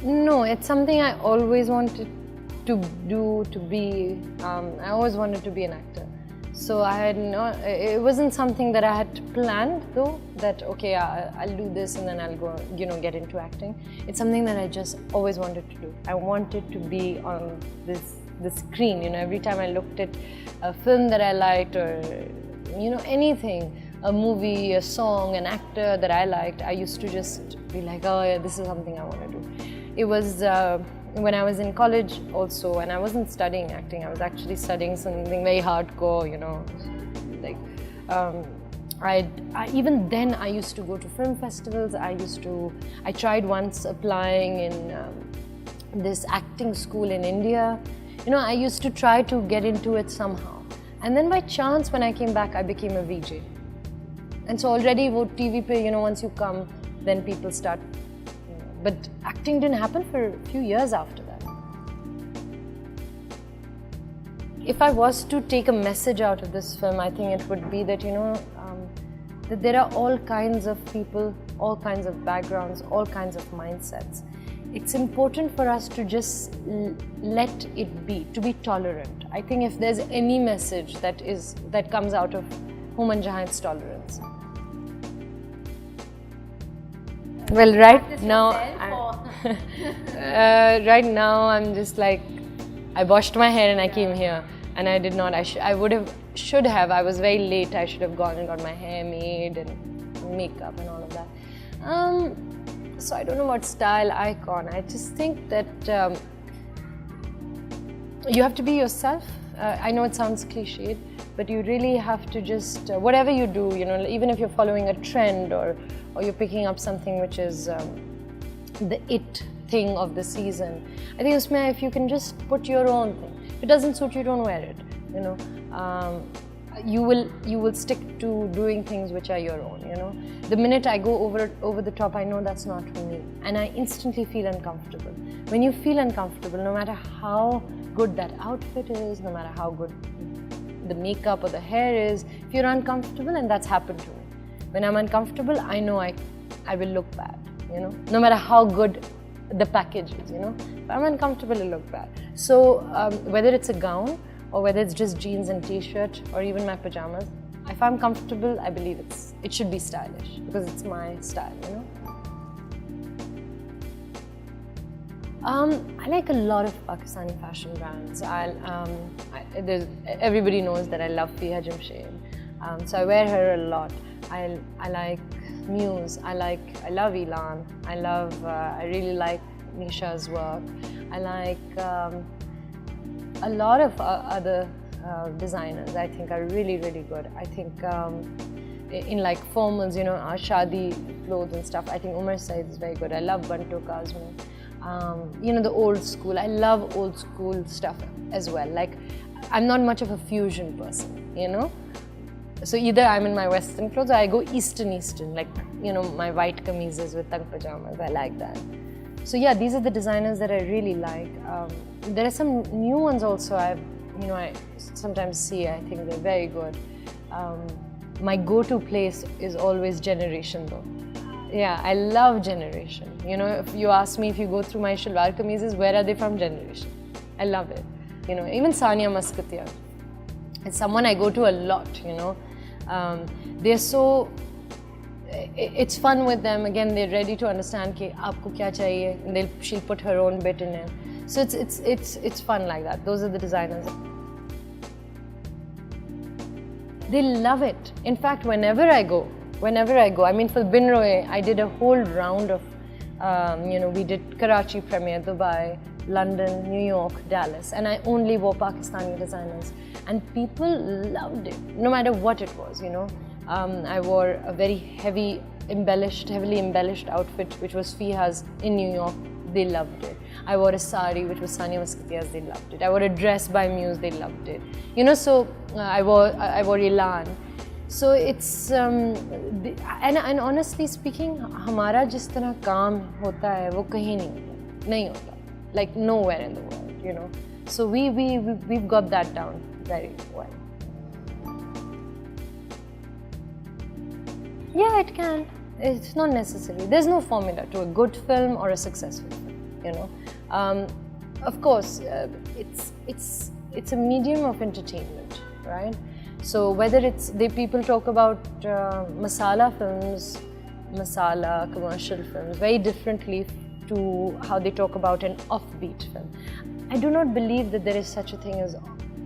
No, it's something I always wanted to do, to be. I always wanted to be an actor. So I had not, it wasn't something that I had planned though, that okay, I'll do this and then I'll go, get into acting. It's something that I just always wanted to do. I wanted to be on the screen, every time I looked at a film that I liked or, anything, a movie, a song, an actor that I liked, I used to just be like, oh yeah, this is something I want to do. It was when I was in college also, and I wasn't studying acting, I was actually studying something very hardcore, like even then I used to go to film festivals. I tried once applying in this acting school in India. I used to try to get into it somehow, and then by chance when I came back I became a VJ, and so already wo TV pe, once you come, then people start. But acting didn't happen for a few years after that. If I was to take a message out of this film, I think it would be that, that there are all kinds of people, all kinds of backgrounds, all kinds of mindsets. It's important for us to just let it be, to be tolerant. I think if there's any message that comes out of Human Jahan, it's tolerance. Well, right now, I'm just like, I washed my hair and I came here, and I did not. I should have. I was very late. I should have gone and got my hair made and makeup and all of that. So I don't know what style icon. I just think that you have to be yourself. I know it sounds cliched, but you really have to just whatever you do, even if you're following a trend or you're picking up something which is the it thing of the season. I think usme, if you can just put your own thing. If it doesn't suit you, don't wear it. You will stick to doing things which are your own. The minute I go over the top, I know that's not for me, and I instantly feel uncomfortable. When you feel uncomfortable, no matter how good that outfit is, no matter how good the makeup or the hair is, if you're uncomfortable, and that's happened to me. When I'm uncomfortable, I know I will look bad, no matter how good the package is, If I'm uncomfortable, it'll look bad. So whether it's a gown or whether it's just jeans and t-shirt or even my pajamas, if I'm comfortable, I believe it should be stylish because it's my style, I like a lot of Pakistani fashion brands. Everybody knows that I love Fiha Jamshed, so I wear her a lot. I like Muse. I love Elan. I really like Nisha's work. I like a lot of other designers. I think are really, really good. I think in like formals, shadi clothes and stuff. I think Umar Saeed is very good. I love Banto Kazmi. The old school. I love old school stuff as well. Like, I'm not much of a fusion person, So either I'm in my Western clothes or I go Eastern, like, my white kameezes with tang pajamas. I like that. So yeah, these are the designers that I really like. There are some new ones also I sometimes see. I think they're very good. My go-to place is always Generation though. Yeah, I love Generation. If you ask me if you go through my shalwar kameezes, where are they from? Generation. I love it. Even Sania Maskatia. It's someone I go to a lot, They're so, it's fun with them. Again, they're ready to understand ki aapko kya chahiye, and she'll put her own bit in it. So it's fun like that. Those are the designers. They love it. In fact, whenever I go, I mean, for Binroe, I did a whole round of, we did Karachi premiere, Dubai, London, New York, Dallas, and I only wore Pakistani designers, and people loved it, no matter what it was, I wore a very heavily embellished outfit, which was Fiha's in New York. They loved it. I wore a sari, which was Sania Maskatia's. They loved it. I wore a dress by Muse. They loved it. So I wore Elan. So it's and honestly speaking, हमारा जिस तरह काम होता है वो कहीं नहीं होता, like nowhere in the world, So we've got that down very well. Yeah, it can. It's not necessary. There's no formula to a good film or a successful film. you know. Of course, it's a medium of entertainment, right? So whether people talk about masala films, masala commercial films very differently to how they talk about an offbeat film. I do not believe that there is such a thing as,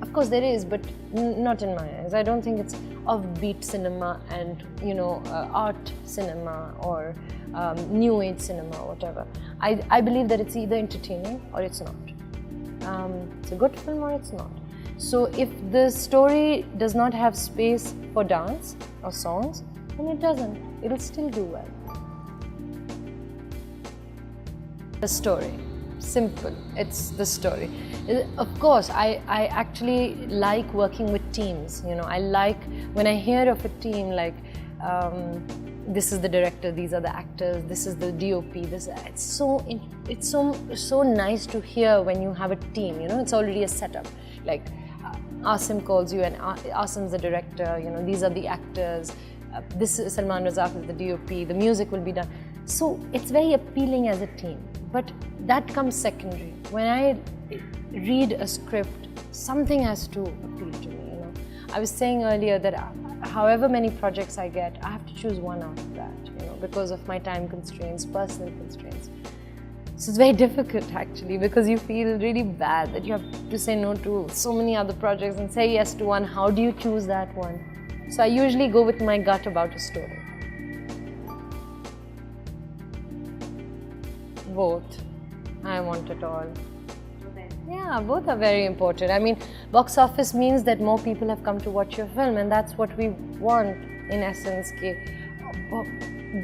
of course there is, but not in my eyes. I don't think it's offbeat cinema and, you know, art cinema or new age cinema or whatever. I believe that it's either entertaining or it's not. It's a good film or it's not. So if the story does not have space for dance or songs, then it doesn't. It'll still do well. The story. Simple. It's the story. Of course, I actually like working with teams. You know, I like when I hear of a team like this is the director, these are the actors, this is the DOP. It's so nice to hear when you have a team. You know, it's already a setup. Like Asim calls you and Asim's the director. You know, these are the actors. This is Salman Razak is the DOP. The music will be done. So it's very appealing as a team. But that comes secondary. When I read a script, something has to appeal to me. You know, I was saying earlier that however many projects I get, I have to choose one out of that. You know, because of my time constraints, personal constraints. So it's very difficult actually, because you feel really bad that you have to say no to so many other projects and say yes to one. How do you choose that one? So I usually go with my gut about a story. Both. I want it all. Yeah, both are very important. I mean, box office means that more people have come to watch your film, and that's what we want in essence. कि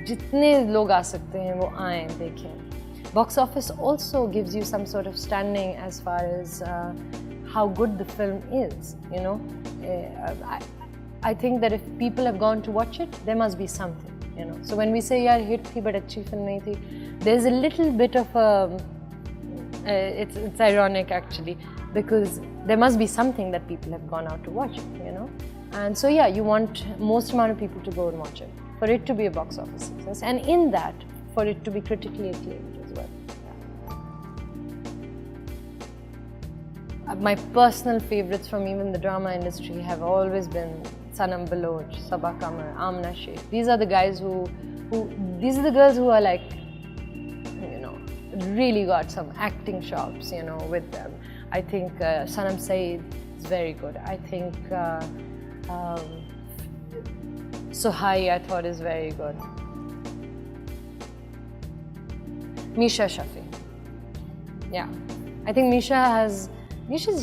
जितने लोग आ सकते हैं वो आएं देखें. Box office also gives you some sort of standing as far as how good the film is. You know, I think that if people have gone to watch it, there must be something. You know, so when we say yaar hit thi but अच्छी film नहीं थी, there's a little bit of a it's ironic actually, because there must be something that people have gone out to watch it, you know. And so yeah, you want most amount of people to go and watch it for it to be a box office success, and in that for it to be critically acclaimed as well. Yeah. My personal favorites from even the drama industry have always been Sanam Baloch, Sabah Kamal, Amna Sheikh. These are the guys these are the girls who are like, you know, really got some acting chops, you know, with them. I think Sanam Saeed is very good. I think Suhai, I thought, is very good. Misha Shafi. Yeah. I think Misha's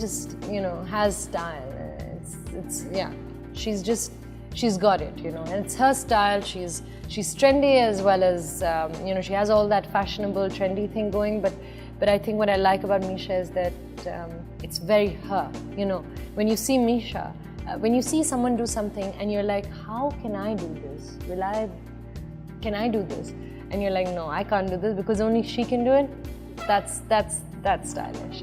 just, you know, has style. Yeah. She's got it, you know, and it's her style. She's trendy as well as, you know, she has all that fashionable, trendy thing going, but I think what I like about Misha is that it's very her, you know. When you see Misha, when you see someone do something and you're like, how can I do this? Can I do this? And you're like, no, I can't do this because only she can do it. That's stylish.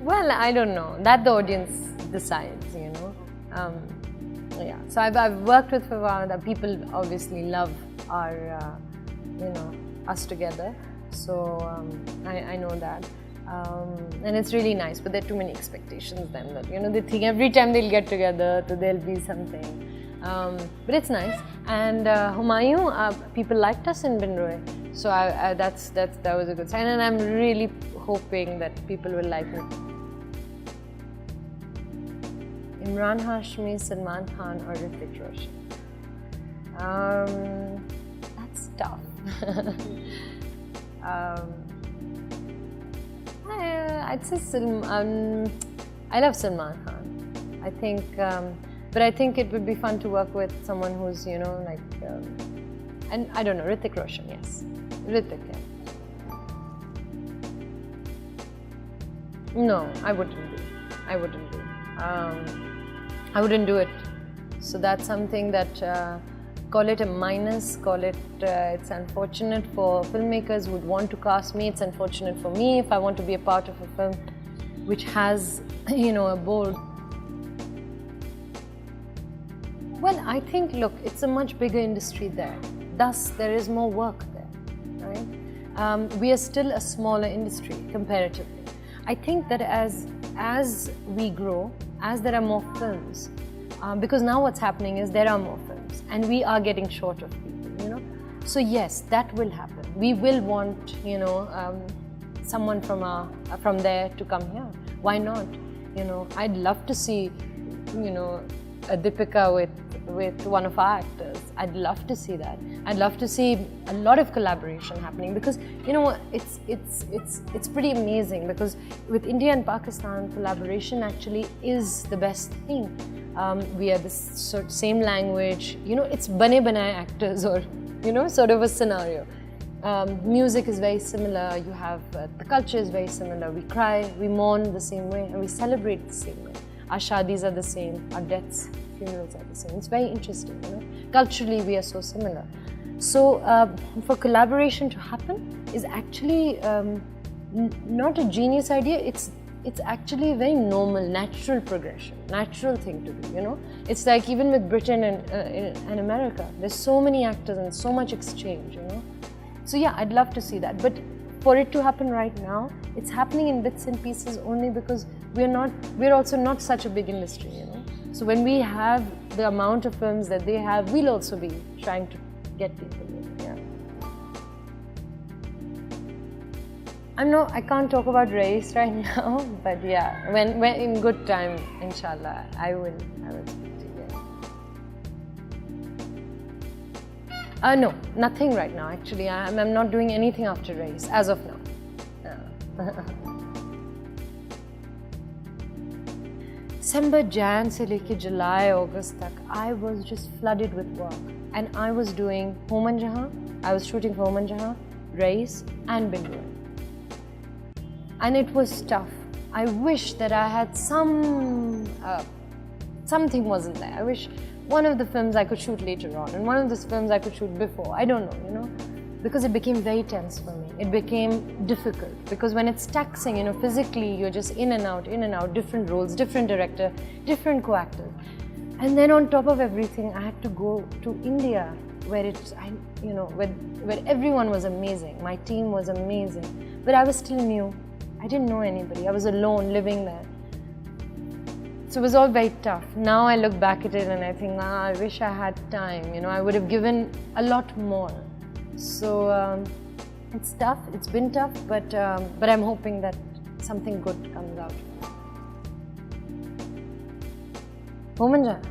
Well, I don't know. That the audience decides, you know. Yeah. So I've worked with Fawad. People obviously love our, you know, us together. So I know that. And it's really nice, but there are too many expectations then that, you know, they think every time they'll get together, so there'll be something. But it's nice. And Humayun, people liked us in Bin Roy. So that was a good sign, and I'm really hoping that people will like me. Imran Hashmi, Salman Khan, or Hrithik Roshan? That's tough. I'd say I love Salman Khan. I think, but I think it would be fun to work with someone who's, you know, like, and I don't know, Hrithik Roshan, yes. Hrithik, yeah. No, I wouldn't do. I wouldn't do it. So that's something that, call it a minus, call it, it's unfortunate for filmmakers who would want to cast me. It's unfortunate for me if I want to be a part of a film which has, you know, a bold. Well, I think, look, it's a much bigger industry there. thus there is more work there, right? We are still a smaller industry comparatively. I think that as we grow, as there are more films, because now what's happening is there are more films and we are getting short of people, you know. So yes, that will happen. We will want, you know, someone from there to come here. Why not? You know, I'd love to see, you know, a Deepika with one of our actors. I'd love to see that. I'd love to see a lot of collaboration happening, because you know it's pretty amazing, because with India and Pakistan, collaboration actually is the best thing. We are the same language, you know, it's bane banaye actors, or you know, sort of a scenario. Music is very similar, you have the culture is very similar, we cry, we mourn the same way, and we celebrate the same way. Our shadis are the same, our deaths, funerals are the same. It's very interesting, you know. Culturally, we are so similar. So, for collaboration to happen is actually not a genius idea. It's actually a very normal, natural progression, natural thing to do, you know. It's like even with Britain and America, there's so many actors and so much exchange, you know. So yeah, I'd love to see that. But for it to happen right now, it's happening in bits and pieces only because we're also not such a big industry, you know. So when we have the amount of films that they have, we'll also be trying to get people in, yeah. I can't talk about race right now, but yeah, when in good time, inshallah, I will speak to you. No, nothing right now actually. I'm not doing anything after race, as of now. Yeah. December, Jan से लेके July, August तक, I was just flooded with work, and I was doing Home and Jahan. I was shooting for Home and Jahan, Race, and Bindu. And it was tough. I wish that I had something wasn't there. I wish one of the films I could shoot later on, and one of the films I could shoot before. I don't know, you know, because it became very tense for me. It became difficult because when it's taxing, you know, physically you're just in and out, different roles, different director, different co-actors. And then on top of everything, I had to go to India, where where everyone was amazing. My team was amazing, but I was still new. I didn't know anybody. I was alone living there. So it was all very tough. Now I look back at it and I think, I wish I had time. You know, I would have given a lot more. So it's tough. It's been tough, but I'm hoping that something good comes out. Home and Jahan.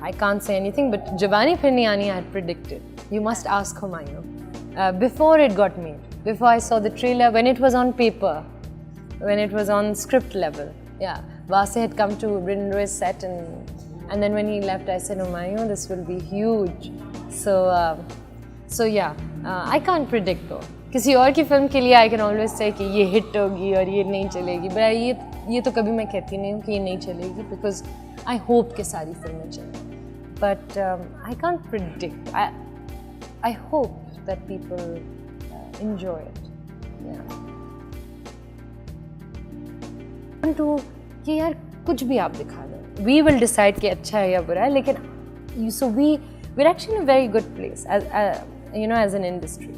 I can't say anything, but Jawani Phir Nahi Aani I had predicted. You must ask Humayun. Before it got made, before I saw the trailer, when it was on paper, when it was on script level, yeah, Vase had come to Brandsynario set, and then when he left, I said, Humayun, this will be huge. So yeah, I can't predict though. किसी और की film के लिए I can always say कि ये hit होगी और ये नहीं चलेगी, but ये तो कभी मैं कहती नहीं हूँ कि ये नहीं चलेगी, because I hope कि सारी फिल्में चलें. But I can't predict. I hope that people enjoy it. Yeah. To कि यार कुछ भी आप दिखा दो. We will decide कि अच्छा है या बुरा है, लेकिन so we're actually in a very good place as you know, as an industry.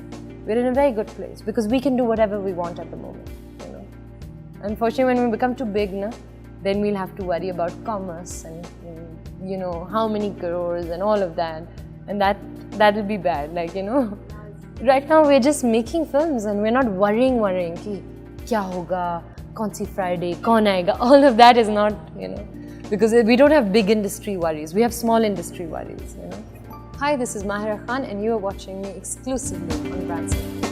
We're in a very good place because we can do whatever we want at the moment. You know, unfortunately, when we become too big, then we'll have to worry about commerce and you know how many crores and all of that, and that'll be bad. Like, you know, right now we're just making films and we're not worrying कि क्या होगा, कौन सी Friday, कौन आएगा. All of that is not, you know, because we don't have big industry worries. We have small industry worries. You know. Hi, this is Mahira Khan, and you are watching me exclusively on Brandsynario.